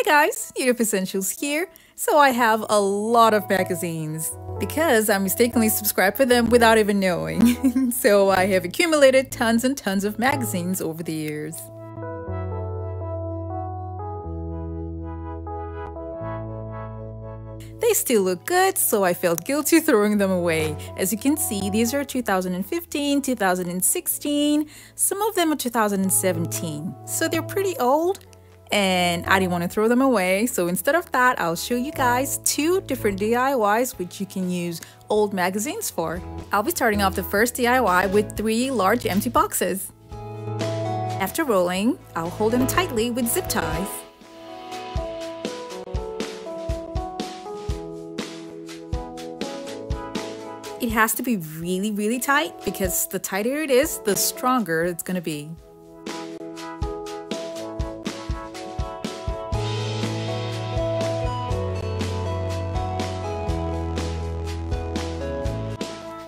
guys, Unique Essentials here. So I have a lot of magazines because I mistakenly subscribed for them without even knowing. So I have accumulated tons and tons of magazines over the years. They still look good, so I felt guilty throwing them away. As you can see, these are 2015, 2016, some of them are 2017. So they're pretty old and I didn't want to throw them away. So instead of that, I'll show you guys 2 different DIYs which you can use old magazines for. I'll be starting off the first DIY with 3 large empty boxes. After rolling, I'll hold them tightly with zip ties. It has to be really tight because the tighter it is, the stronger it's going to be.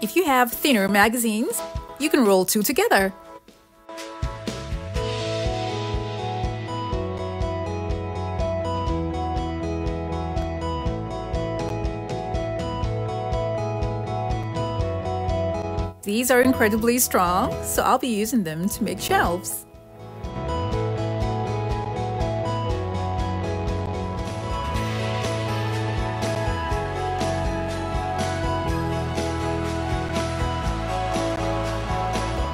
If you have thinner magazines, you can roll 2 together. These are incredibly strong, so I'll be using them to make shelves.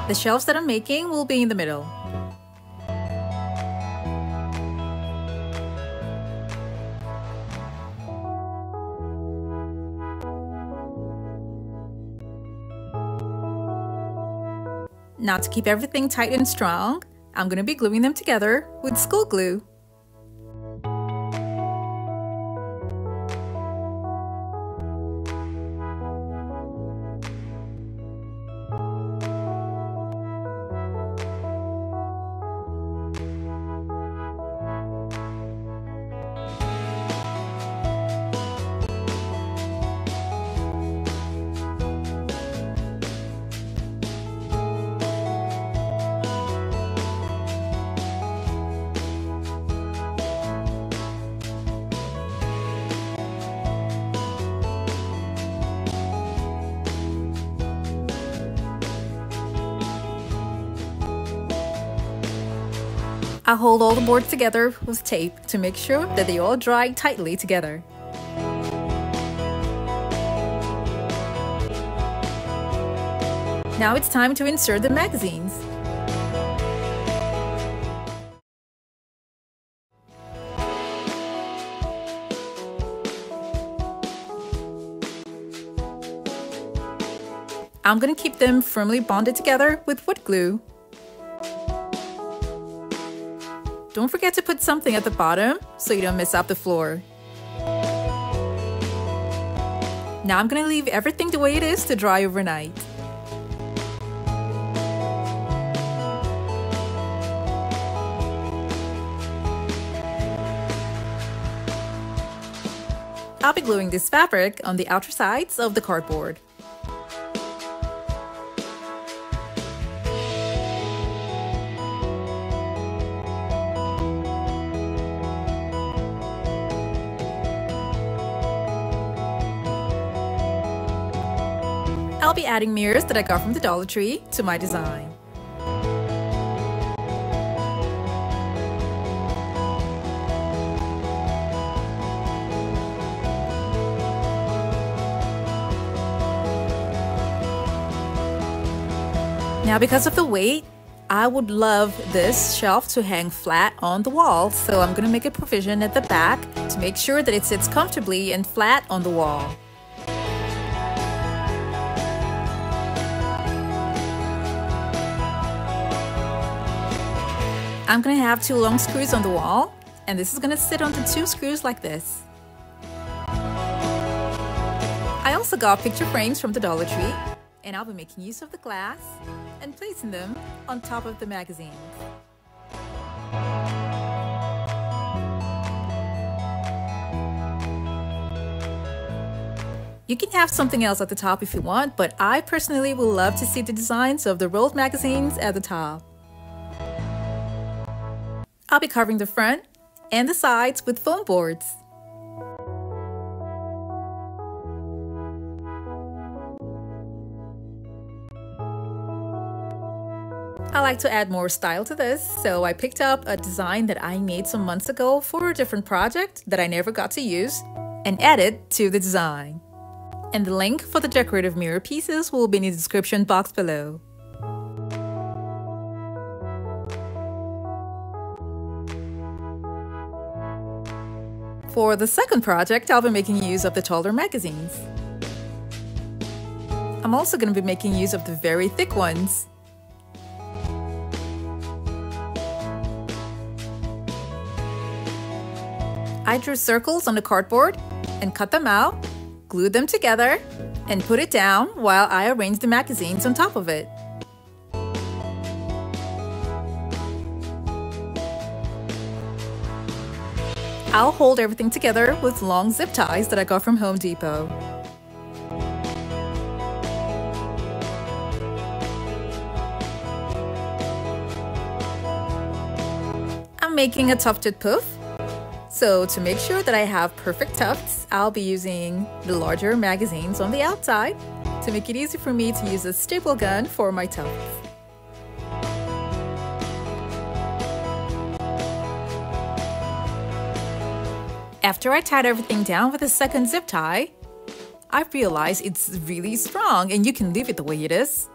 The shelves that I'm making will be in the middle. Now to keep everything tight and strong, I'm going to be gluing them together with school glue. I'll hold all the boards together with tape to make sure that they all dry tightly together. Now it's time to insert the magazines. I'm going to keep them firmly bonded together with wood glue. Don't forget to put something at the bottom so you don't mess up the floor. Now I'm going to leave everything the way it is to dry overnight. I'll be gluing this fabric on the outer sides of the cardboard. I'll be adding mirrors that I got from the Dollar Tree to my design. Now because of the weight, I would love this shelf to hang flat on the wall, so I'm going to make a provision at the back to make sure that it sits comfortably and flat on the wall. I'm going to have 2 long screws on the wall, and this is going to sit onto 2 screws like this. I also got picture frames from the Dollar Tree, and I'll be making use of the glass and placing them on top of the magazines. You can have something else at the top if you want, but I personally would love to see the designs of the rolled magazines at the top. I'll be covering the front and the sides with foam boards. I like to add more style to this, so I picked up a design that I made some months ago for a different project that I never got to use and added to the design. And the link for the decorative mirror pieces will be in the description box below. For the second project, I'll be making use of the taller magazines. I'm also going to be making use of the very thick ones. I drew circles on the cardboard and cut them out, glued them together, and put it down while I arranged the magazines on top of it. I'll hold everything together with long zip ties that I got from Home Depot. I'm making a tufted poof. So to make sure that I have perfect tufts, I'll be using the larger magazines on the outside to make it easy for me to use a staple gun for my tufts. After I tied everything down with a second zip tie, I realized it's really strong and you can leave it the way it is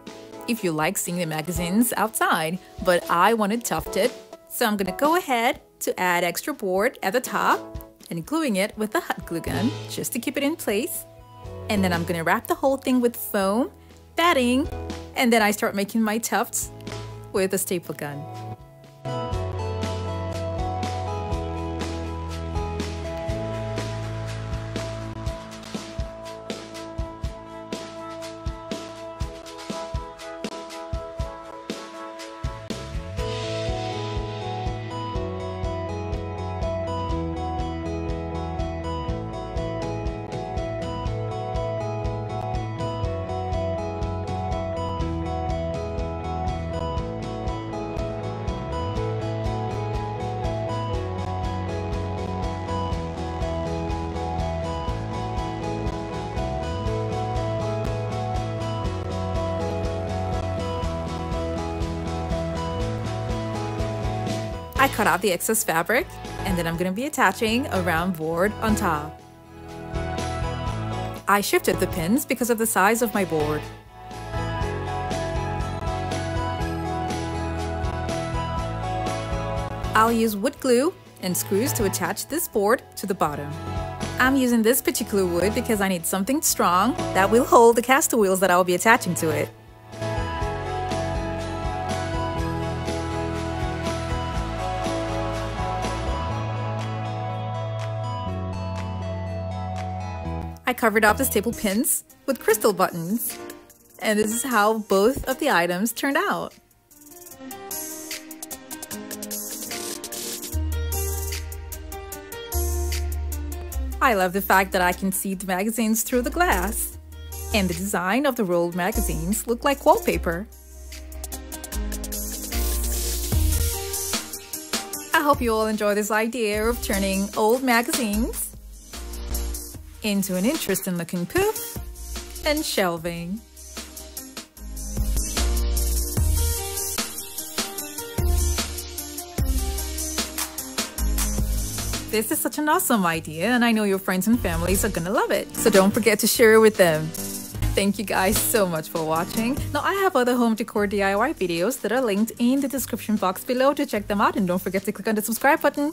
if you like seeing the magazines outside, but I want it tufted, so I'm gonna go ahead to add extra board at the top and gluing it with a hot glue gun just to keep it in place. And then I'm gonna wrap the whole thing with foam, batting, and then I start making my tufts with a staple gun. I cut out the excess fabric, and then I'm going to be attaching a round board on top. I shifted the pins because of the size of my board. I'll use wood glue and screws to attach this board to the bottom. I'm using this particular wood because I need something strong that will hold the caster wheels that I'll be attaching to it. I covered up the staple pins with crystal buttons, and this is how both of the items turned out. I love the fact that I can see the magazines through the glass, and the design of the rolled magazines look like wallpaper. I hope you all enjoy this idea of turning old magazines into an interesting looking poof and shelving. This is such an awesome idea, and I know your friends and families are gonna love it, so don't forget to share it with them. Thank you guys so much for watching. Now I have other home decor DIY videos that are linked in the description box below to check them out, and don't forget to click on the subscribe button.